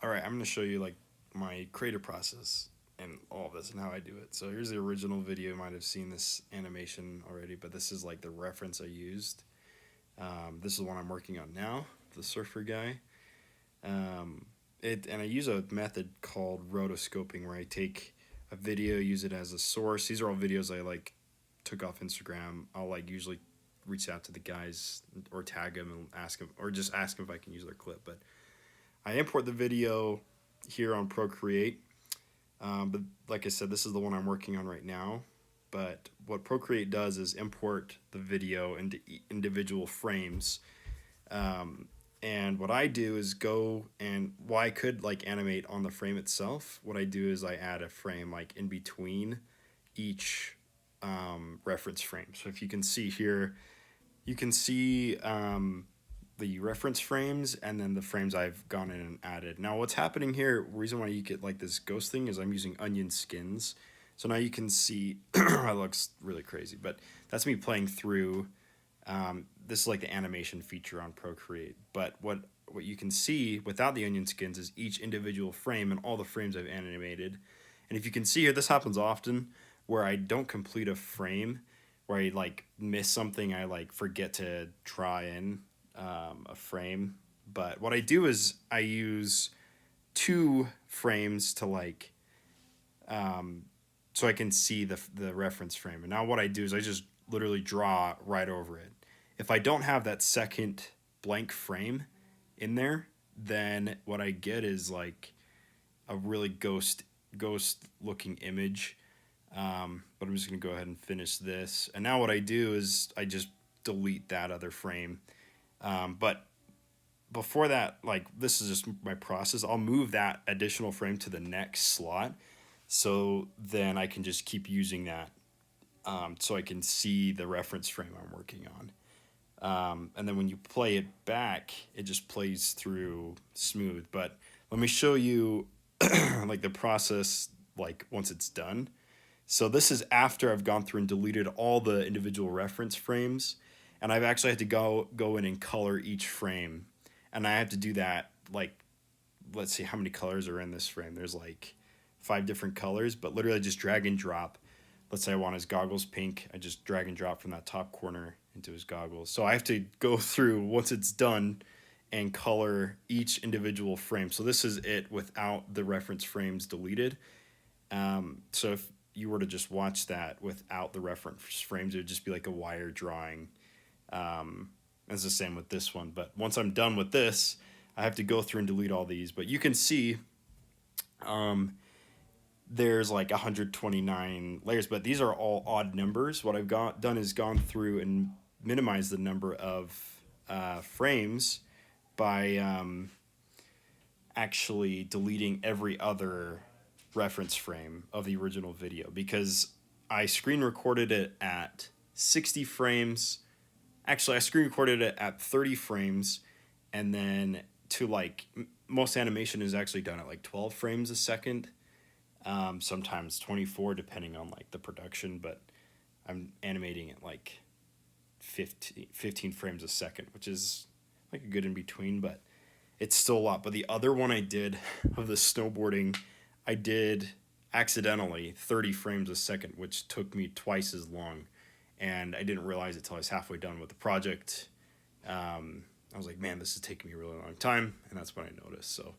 All right, I'm going to show you like my creative process and all of this and how I do it. So here's the original video. You might have seen this animation already, but this is like the reference I used. This is the one I'm working on now, the surfer guy. And I use a method called rotoscoping where I take a video, use it as a source. These are all videos I like took off Instagram. I'll like usually reach out to the guys or tag them and ask them, or just ask them if I can use their clip. But I import the video here on Procreate. But like I said, this is the one I'm working on right now. But what Procreate does is import the video into individual frames. And what I do is go and, well, I could like animate on the frame itself. What I do is I add a frame like in between each reference frame. So if you can see here, you can see the reference frames and then the frames I've gone in and added. Now what's happening here, reason why you get like this ghost thing is I'm using onion skins. So now you can see, it looks really crazy, but that's me playing through. This is like the animation feature on Procreate. But what you can see without the onion skins is each individual frame and all the frames I've animated. And if you can see here, this happens often where I don't complete a frame, where I like miss something, I like forget to try in a frame. But what I do is I use two frames to like so I can see the reference frame. And now what I do is I just literally draw right over it. If I don't have that second blank frame in there, then what I get is like a really ghost looking image. But I'm just gonna go ahead and finish this. And now what I do is I just delete that other frame. But before that, like this is just my process. I'll move that additional frame to the next slot. So then I can just keep using that so I can see the reference frame I'm working on. And then when you play it back, it just plays through smooth. But let me show you like the process like once it's done. So this is after I've gone through and deleted all the individual reference frames, and I've actually had to go in and color each frame. And I have to do that like, let's see how many colors are in this frame. There's like 5 different colors, but literally just drag and drop. Let's say I want his goggles pink. I just drag and drop from that top corner into his goggles. So I have to go through once it's done and color each individual frame. So this is it without the reference frames deleted. So if you were to just watch that without the reference frames, it would just be like a wire drawing. It's the same with this one. But once I'm done with this, I have to go through and delete all these. But you can see there's like 129 layers, but these are all odd numbers. What I've done is gone through and minimized the number of frames by actually deleting every other reference frame of the original video, because I screen recorded it at 60 frames. Actually, I screen recorded it at 30 frames, and then to like most animation is actually done at like 12 frames a second. Sometimes 24 depending on like the production, but I'm animating at like 15 frames a second, which is like a good in between, but it's still a lot. But the other one I did of the snowboarding, I did accidentally 30 frames a second, which took me twice as long. And I didn't realize it till I was halfway done with the project. I was like, man, this is taking me a really long time. And that's when I noticed. So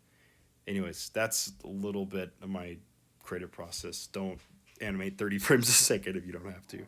anyways, that's a little bit of my creative process. Don't animate 30 frames a second if you don't have to.